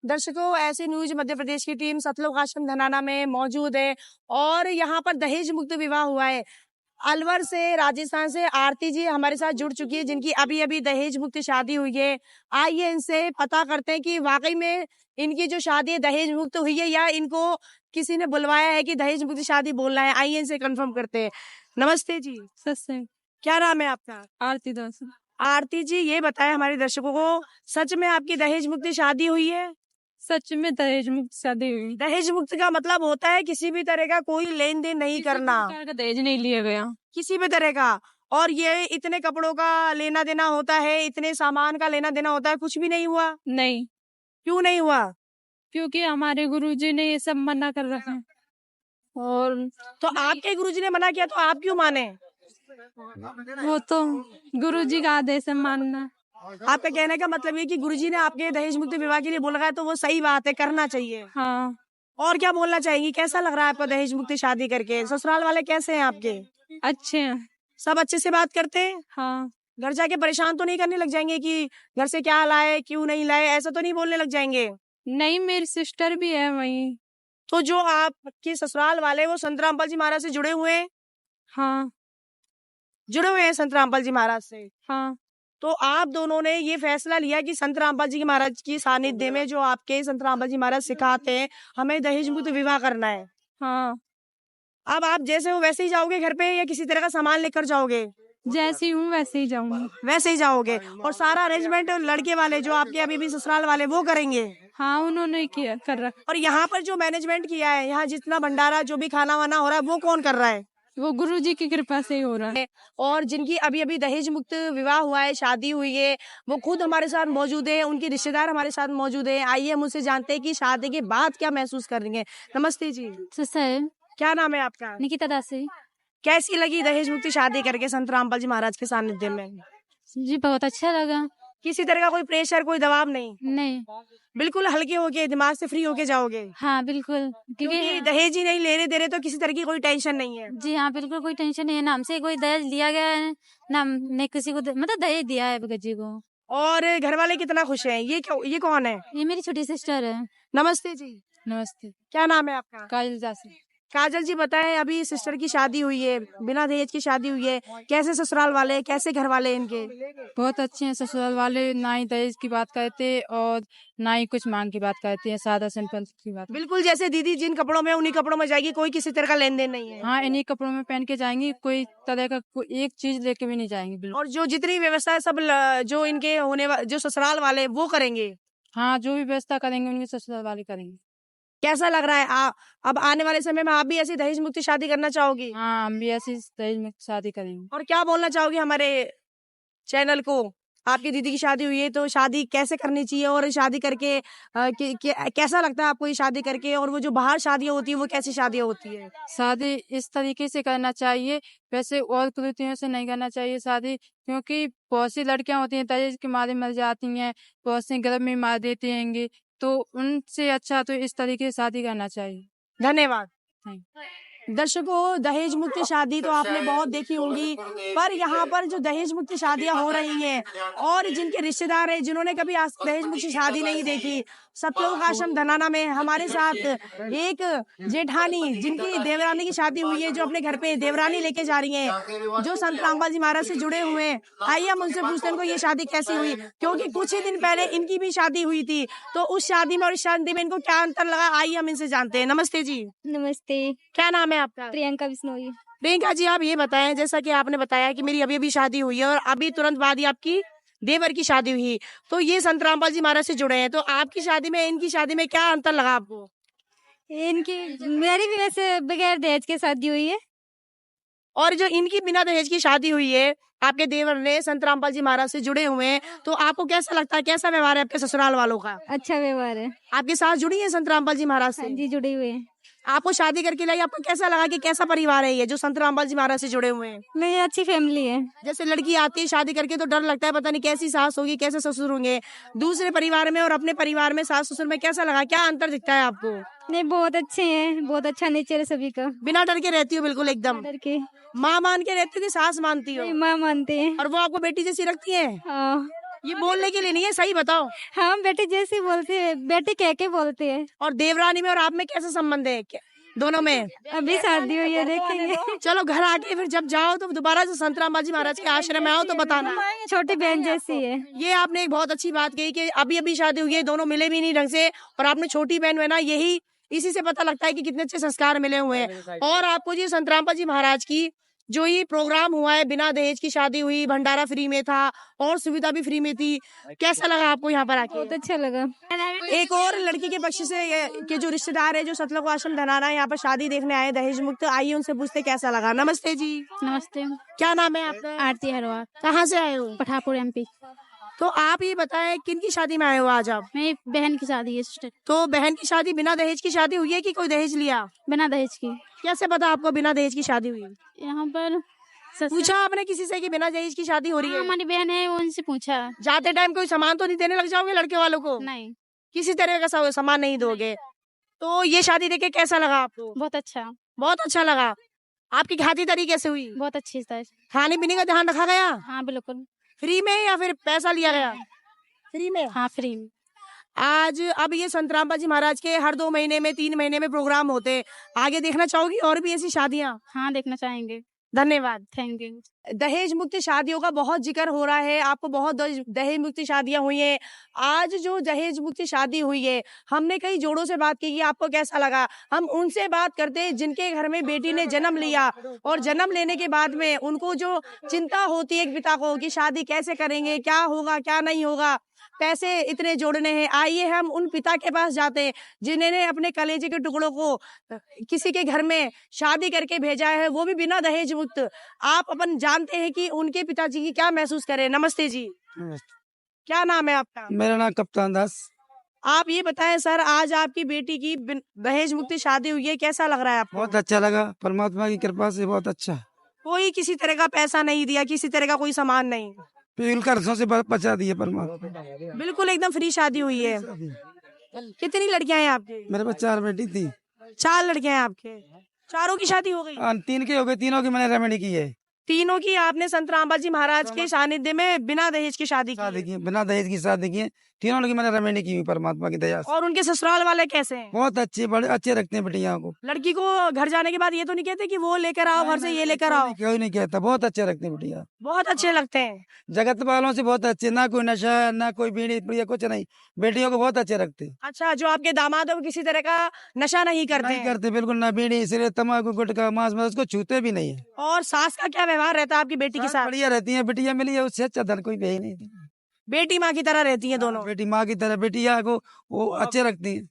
दर्शकों, ऐसे न्यूज मध्य प्रदेश की टीम सतलुज आश्रम धनाना में मौजूद है और यहाँ पर दहेज मुक्त विवाह हुआ है। अलवर से, राजस्थान से आरती जी हमारे साथ जुड़ चुकी है, जिनकी अभी अभी दहेज मुक्त शादी हुई है। आइए इनसे पता करते हैं कि वाकई में इनकी जो शादी है दहेज मुक्त हुई है या इनको किसी ने बुलवाया है कि दहेज मुक्त शादी बोलना है। आइए इनसे कंफर्म करते हैं। नमस्ते जी। सत्संग। क्या नाम है आपका? आरती दास। आरती जी, ये बताएं हमारे दर्शकों को, सच में आपकी दहेज मुक्त शादी हुई है? सच में दहेज मुक्त शादी हुई। दहेज मुक्त का मतलब होता है किसी भी तरह का कोई लेन देन नहीं करना, किसी का दहेज नहीं लिया गया किसी भी तरह का। और ये इतने कपड़ों का लेना देना होता है, इतने सामान का लेना देना होता है, कुछ भी नहीं हुआ? नहीं। क्यों नहीं हुआ? क्योंकि हमारे गुरुजी ने ये सब मना कर रखा है। और तो आपके गुरुजी ने मना किया तो आप क्यों माने? वो तो गुरुजी का आदेश है मानना। आपका कहने का मतलब ये कि गुरुजी ने आपके दहेज मुक्त विवाह के लिए बोला है तो वो सही बात है, करना चाहिए। हाँ। और क्या बोलना चाहेंगी? कैसा लग रहा है आपको दहेज मुक्त शादी करके? ससुराल वाले कैसे हैं आपके? अच्छे हैं। सब अच्छे से बात करते हैं? हाँ। घर जाके परेशान तो नहीं करने लग जाएंगे कि घर से क्या लाए, क्यों नहीं लाए, ऐसा तो नहीं बोलने लग जाएंगे? नहीं, मेरी सिस्टर भी है वहीं। तो जो आपके ससुराल वाले वो संत रामपाल जी महाराज से जुड़े हुए हैं? हाँ। जुड़े हुए हैं संत रामपाल जी महाराज से? हाँ। तो आप दोनों ने ये फैसला लिया कि संत रामपाल जी महाराज की सानिध्य में, जो आपके संत रामपाल जी महाराज सिखाते हैं, हमें दहेज मुक्त विवाह करना है। हाँ। अब आप जैसे हो वैसे ही जाओगे घर पे या किसी तरह का सामान लेकर जाओगे? जैसी हूँ वैसे ही जाऊंगी। वैसे ही जाओगे। और सारा अरेंजमेंट लड़के वाले जो आपके अभी भी ससुराल वाले वो करेंगे? हाँ, उन्होंने किया कर रखा। और यहाँ पर जो मैनेजमेंट किया है, यहाँ जितना भंडारा जो भी खाना वाना हो रहा है वो कौन कर रहा है? वो गुरुजी की कृपा से ही हो रहा है। और जिनकी अभी अभी दहेज मुक्त विवाह हुआ है, शादी हुई है, वो खुद हमारे साथ मौजूद है, उनके रिश्तेदार हमारे साथ मौजूद है। आइए हम उनसे जानते हैं कि शादी के बाद क्या महसूस कर रही है। नमस्ते जी। सर, क्या नाम है आपका? निकिता दासी। कैसी लगी दहेज मुक्त शादी करके संत रामपाल जी महाराज के सानिध्य में? जी बहुत अच्छा लगा। किसी तरह का कोई प्रेशर, कोई दबाव नहीं? नहीं। बिल्कुल हल्के होके, दिमाग से फ्री होके जाओगे? हाँ बिल्कुल, क्योंकि दहेज ही नहीं लेने दे रहे तो किसी तरह की कोई टेंशन नहीं है? जी हाँ बिल्कुल, कोई टेंशन नहीं है। नाम से कोई दहेज लिया गया है, नाम ने किसी को मतलब दहेज दिया है भगत जी को। और घर वाले कितना खुश हैं? ये कौन है? ये मेरी छोटी सिस्टर है। नमस्ते जी। नमस्ते। क्या नाम है आपका? काजल दासी। काजल जी, बताएं, अभी सिस्टर की शादी हुई है, बिना दहेज की शादी हुई है, कैसे ससुराल वाले, कैसे घर वाले इनके? बहुत अच्छे हैं ससुराल वाले, ना ही दहेज की बात करते और ना ही कुछ मांग की बात करते हैं, सादा सिंपल की बात। बिल्कुल जैसे दीदी जिन कपड़ों में उन्हीं कपड़ों में जाएगी, कोई किसी तरह का लेन देन नहीं है? हाँ, इन्हीं कपड़ों में पहन के जाएंगी, कोई तरह का कोई एक चीज लेके भी नहीं जाएंगी बिल्कुल। और जो जितनी व्यवस्था है सब जो इनके जो ससुराल वाले वो करेंगे? हाँ, जो भी व्यवस्था करेंगे उनके ससुराल वाले करेंगे। कैसा लग रहा है? अब आने वाले समय में आप भी ऐसी दहेज मुक्त शादी करना चाहोगी? हाँ, हम भी ऐसी दहेज में शादी करेंगे। और क्या बोलना चाहोगी हमारे चैनल को? आपकी दीदी की शादी हुई है तो शादी कैसे करनी चाहिए और शादी करके कैसा लगता है आपको ये शादी करके? और वो जो बाहर शादियां होती है वो कैसी शादियां होती है? शादी इस तरीके से करना चाहिए, वैसे और कुरीतियों से नहीं करना चाहिए शादी, क्योंकि बहुत सी लड़कियां होती हैं दहेज के मारे मर जाती हैं, बहुत सी गर्भ में मार देते हैं, तो उनसे अच्छा तो इस तरीके से शादी करना चाहिए। धन्यवाद। थैंक दर्शकों, दहेज मुक्त शादी तो आपने बहुत देखी होंगी, पर यहाँ पर जो दहेज मुक्त शादियां हो रही हैं और जिनके रिश्तेदार हैं जिन्होंने कभी आज दहेज मुक्त शादी नहीं देखी, सतलुज आश्रम धनाना में हमारे साथ एक जेठानी जिनकी देवरानी की शादी हुई है, जो अपने घर पे देवरानी लेके जा रही हैं, जो संत रामपाल जी महाराज से जुड़े हुए हैं। आइए हम उनसे पूछते हैं इनको ये शादी कैसी हुई, क्योंकि कुछ ही दिन पहले इनकी भी शादी हुई थी, तो उस शादी में और इस शादी में इनको क्या अंतर लगा, आइए हम इनसे जानते हैं। नमस्ते जी। नमस्ते। क्या नाम है आपका? प्रियंका बिश्नोई। प्रियंका जी, आप ये बताएं, जैसा कि आपने बताया कि मेरी अभी अभी शादी हुई है और अभी तुरंत बाद ही आपकी देवर की शादी हुई, तो ये संत रामपाल जी महाराज से जुड़े हैं, तो आपकी शादी में इनकी शादी में क्या अंतर लगा आपको? मेरी भी वैसे बगैर दहेज के शादी हुई है। और जो इनकी बिना दहेज की शादी हुई है, आपके देवर ने संत रामपाल जी महाराज से जुड़े हुए हैं, तो आपको कैसा लगता है, कैसा व्यवहार है आपके ससुराल वालों का? अच्छा व्यवहार है। आपके साथ जुड़ी है संत रामपाल जी महाराज से? हाँ जी, जुड़े हुए हैं। आपको शादी करके लाई, आपको कैसा लगा कि कैसा परिवार है ये जो संत रामपाल जी महाराज से जुड़े हुए हैं? मेरी अच्छी फैमिली है। जैसे लड़की आती है शादी करके तो डर लगता है, पता नहीं कैसी सास होगी, कैसे ससुर होंगे, दूसरे परिवार में और अपने परिवार में सास ससुर में कैसा लगा, क्या अंतर दिखता है आपको? नहीं, बहुत अच्छे हैं, बहुत अच्छा नेचर है सभी का। बिना डर के रहती हो बिल्कुल एकदम? डर के। माँ मान के रहती हो कि सास मानती हो? माँ मानते हैं। और वो आपको बेटी जैसी रखती है? हाँ। ये बोलने के लिए नहीं है, सही बताओ। हम बेटी जैसे बोलते हैं, बेटी कह के बोलते हैं। और देवरानी में और आप में कैसा संबंध है दोनों में? अभी शादी हुई है, देखेंगे। चलो घर आके फिर जब जाओ तो दोबारा से संतराम बाजी महाराज के आश्रम में आओ तो बताना। छोटी बहन जैसी है। ये आपने एक बहुत अच्छी बात कही कि अभी अभी शादी हुई है, दोनों मिले भी नहीं ढंग से, और आपने छोटी बहन है ना, यही इसी से पता लगता है कि कितने अच्छे संस्कार मिले हुए हैं। और आपको जी संतराम बाजी महाराज की जो ये प्रोग्राम हुआ है, बिना दहेज की शादी हुई, भंडारा फ्री में था और सुविधा भी फ्री में थी, कैसा लगा आपको यहाँ पर आके? बहुत अच्छा लगा। एक और लड़की के पक्ष से के जो रिश्तेदार है, जो सतलोक आश्रम धनाना यहाँ पर शादी देखने आए दहेज मुक्त, आइए उनसे पूछते कैसा लगा। नमस्ते जी। नमस्ते। क्या नाम है आपका? आरती हरवार, कहाँ से आए हो? पठापुर MP। तो आप ये बताएं किन की शादी में आए हो आज आप? मेरी बहन की शादी है सिस्टर। तो बहन की शादी बिना दहेज की शादी हुई है कि कोई दहेज लिया? बिना दहेज की। कैसे पता आपको बिना दहेज की शादी हुई? यहाँ पर पूछा आपने किसी से कि बिना दहेज की शादी हो रही है? हमारी बहन है, उनसे पूछा। जाते टाइम कोई सामान तो नहीं देने लग जाओगे लड़के वालों को? नहीं। किसी तरह का सामान नहीं दोगे? तो ये शादी देख के कैसा लगा आपको? बहुत अच्छा। बहुत अच्छा लगा। आपकी खातिरदारी कैसे हुई? बहुत अच्छी था। खाने पीने का ध्यान रखा गया? हाँ बिल्कुल। फ्री में या फिर पैसा लिया गया? फ्री में। हाँ फ्री में। आज अब ये संतराम बाजी महाराज के हर 2 महीने में 3 महीने में प्रोग्राम होते हैं, आगे देखना चाहोगी और भी ऐसी शादियां? हाँ देखना चाहेंगे। धन्यवाद। Thank you. दहेज मुक्त शादियों का बहुत जिक्र हो रहा है, आपको बहुत दहेज मुक्त शादियां हुई हैं। आज जो दहेज मुक्त शादी हुई है, हमने कई जोड़ों से बात की, आपको कैसा लगा? हम उनसे बात करते हैं जिनके घर में बेटी ने जन्म लिया और जन्म लेने के बाद में उनको जो चिंता होती है एक पिता को कि शादी कैसे करेंगे, क्या होगा क्या नहीं होगा, पैसे इतने जोड़ने हैं। आइए हम उन पिता के पास जाते हैं जिन्होंने अपने कलेजे के टुकड़ों को किसी के घर में शादी करके भेजा है, वो भी बिना दहेज मुक्त। आप अपन जानते हैं कि उनके पिताजी की क्या महसूस करें। नमस्ते जी। क्या नाम है आपका? मेरा नाम कप्तान दास। आप ये बताएं सर, आज आपकी बेटी की दहेज मुक्त शादी हुई है, कैसा लग रहा है आपको? बहुत अच्छा लगा, परमात्मा की कृपा से बहुत अच्छा। कोई किसी तरह का पैसा नहीं दिया, किसी तरह का कोई सामान नहीं, पील कर्जों से बचा दिए परमात्मा। बिल्कुल एकदम फ्री शादी हुई है। कितनी लड़कियां हैं आपकी? मेरे पास 4 बेटी थी। 4 लड़कियां हैं आपके? चारों की शादी हो गई? 3 की हो गई, तीनों की मैंने रेमेडी की है। तीनों की आपने संत रामबाजी महाराज के सानिध्य में बिना दहेज की शादी की? बिना दहेज की शादी की है, तीनों की मैंने रेमेडी की हुई परमात्मा की दया से। और उनके ससुराल वाले कैसे हैं? बहुत अच्छे, बड़े अच्छे रखते हैं बेटियों को। लड़की को घर जाने के बाद ये तो नहीं कहते कि वो लेकर आओ घर से, ये लेकर आओ? कोई नहीं कहता, बहुत अच्छे रखते हैं बेटियां। बहुत अच्छे लगते हैं। जगत वालों से बहुत अच्छे, ना कोई नशा ना कोई बीड़ी प्रिय कुछ नहीं, बेटियों को बहुत अच्छे रखते हैं। अच्छा, जो आपके दामाद है वो किसी तरह का नशा नहीं करते? नहीं करते, बिल्कुल ना बीड़ी सिगरेट तम्बाकू गुटखा मांस उसको छूते भी नहीं है। और सास का क्या व्यवहार रहता है आपकी बेटी के साथ? बढ़िया रहती है, बेटियां मिली है उससे अच्छा धन कोई भी नहीं। बेटी माँ की तरह रहती है दोनों? बेटी माँ की तरह, बेटियां को वो अच्छे रखती है।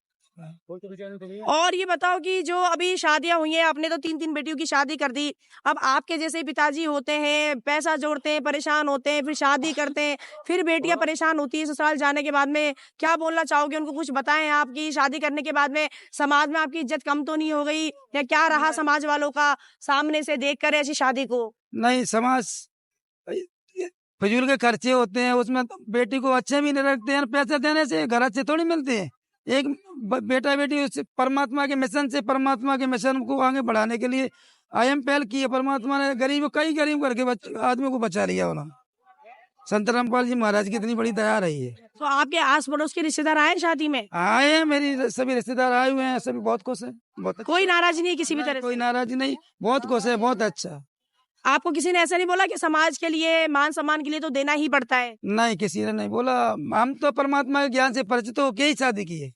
और ये बताओ कि जो अभी शादियां हुई हैं, आपने तो 3-3 बेटियों की शादी कर दी, अब आपके जैसे पिताजी होते हैं, पैसा जोड़ते हैं, परेशान होते हैं, फिर शादी करते हैं, फिर बेटियां परेशान होती है ससुराल जाने के बाद में, क्या बोलना चाहोगे उनको? कुछ बताएं, आपकी शादी करने के बाद में समाज में आपकी इज्जत कम तो नहीं हो गई, या क्या रहा समाज वालों का सामने से देख कर ऐसी शादी को? नहीं, समाज फजूल के खर्चे होते हैं, उसमें बेटी को अच्छे भी नहीं रखते हैं। पैसे देने से घर अच्छे थोड़ी मिलते हैं। एक बेटा बेटी उस परमात्मा के मिशन से, परमात्मा के मिशन को आगे बढ़ाने के लिए IM पहल की है। परमात्मा ने कई गरीब करके आदमी को बचा लिया। होना संत रामपाल जी महाराज की इतनी बड़ी दया रही है। तो आपके आस पड़ोस के रिश्तेदार आए शादी में? आए हैं, मेरी सभी रिश्तेदार आए हुए हैं, सभी बहुत खुश है। बहुत कोई नाराज नहीं है किसी भी तरह से? कोई नाराज नहीं, बहुत खुश है, बहुत अच्छा। आपको किसी ने ऐसा नहीं बोला कि समाज के लिए, मान सम्मान के लिए तो देना ही पड़ता है? नहीं, किसी ने नहीं बोला। हम तो परमात्मा के ज्ञान से परिचित होकर ही शादी की है।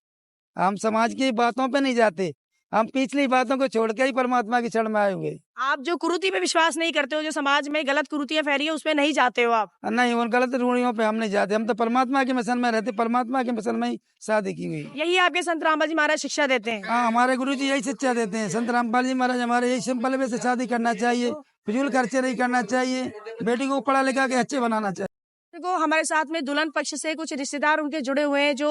हम समाज की बातों पे नहीं जाते, हम पिछली बातों को छोड़ के ही परमात्मा की शरण में आए हुए। आप जो कुरीति पे विश्वास नहीं करते हो, जो समाज में गलत कुरीतियां फैली है, उस पे नहीं जाते हो आप? नहीं, उन गलत रूढ़ियों पे हम नहीं जाते। हम तो परमात्मा के मिशन में रहते, परमात्मा के मिशन में ही शादी की हुई। यही आपके संत रामपाल जी महाराज शिक्षा देते हैं? हाँ, हमारे गुरु जी यही शिक्षा देते हैं। संत रामपाल जी महाराज हमारे यही सिंपल वे से शादी करना चाहिए, फिजूल खर्चे नहीं करना चाहिए, बेटी को पढ़ा लिखा के अच्छे बनाना चाहिए। देखो, हमारे साथ में दुल्हन पक्ष से कुछ रिश्तेदार उनके जुड़े हुए हैं जो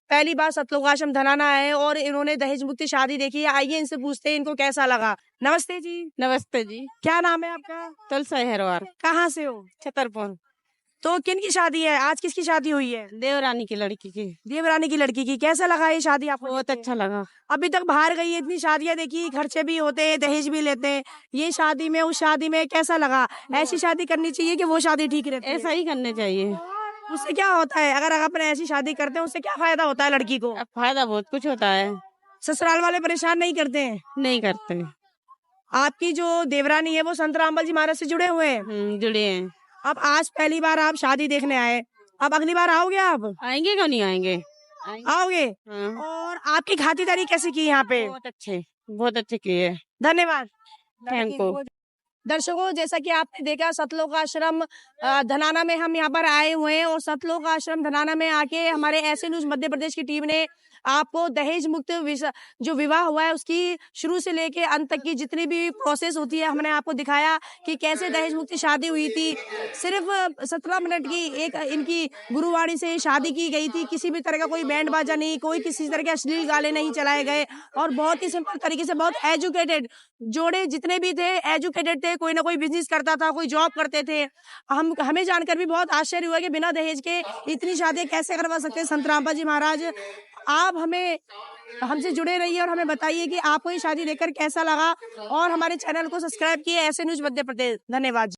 पहली बार सतलोक आश्रम धनाना आए और इन्होंने दहेज मुक्ति शादी देखी है। आइए इनसे पूछते हैं इनको कैसा लगा। नमस्ते जी। नमस्ते जी। क्या नाम है आपका? तुलसा हरवार। कहाँ से हो? छतरपुर। तो किन की शादी है आज? किसकी शादी हुई है? देवरानी की लड़की की। देवरानी की लड़की की। कैसा लगा ये शादी आपको? बहुत अच्छा लगा। अभी तक बाहर गई है, इतनी शादियां देखी, खर्चे भी होते हैं, दहेज भी लेते हैं, ये शादी में उस शादी में कैसा लगा? ऐसी शादी करनी चाहिए कि वो शादी ठीक रहती है? ऐसा ही करने चाहिए। उससे क्या होता है अगर अपन ऐसी शादी करते हैं उससे क्या फायदा होता है लड़की को? अब फायदा बहुत कुछ होता है। ससुराल वाले परेशान नहीं करते हैं? नहीं करते। आपकी जो देवरानी है वो संत रामपाल जी महाराज से जुड़े हुए हैं। जुड़े हैं। अब आज पहली बार आप शादी देखने आए, अब अगली बार आओगे आप? आएंगे क्यों नहीं आएंगे? आएंगे। आओगे? हाँ। और आपकी खातिरदारी कैसे की यहाँ पे? बहुत अच्छे किए। धन्यवाद। Thank you. दर्शकों, जैसा कि आपने देखा सतलोक आश्रम धनाना में हम यहाँ पर आए हुए हैं और सतलोक आश्रम धनाना में आके हमारे ऐसे न्यूज मध्य प्रदेश की टीम ने आपको दहेज मुक्त जो विवाह हुआ है उसकी शुरू से लेके अंत तक की जितनी भी प्रोसेस होती है हमने आपको दिखाया कि कैसे दहेज मुक्त शादी हुई थी। सिर्फ 17 मिनट की एक इनकी गुरुवाणी से शादी की गई थी। किसी भी तरह का कोई बैंड बाजा नहीं, कोई किसी तरह के अश्लील गाने नहीं चलाए गए और बहुत ही सिंपल तरीके से बहुत एजुकेटेड जोड़े जितने भी थे एजुकेटेड थे। कोई ना कोई बिजनेस करता था, कोई जॉब करते थे। हमें जानकर भी बहुत आश्चर्य हुआ कि बिना दहेज के इतनी शादी कैसे करवा सकते हैं संत रामपाल जी महाराज। आप हमसे जुड़े रहिए और हमें बताइए कि आपको ये शादी देखकर कैसा लगा और हमारे चैनल को सब्सक्राइब किए ऐसे न्यूज मध्य प्रदेश। धन्यवाद।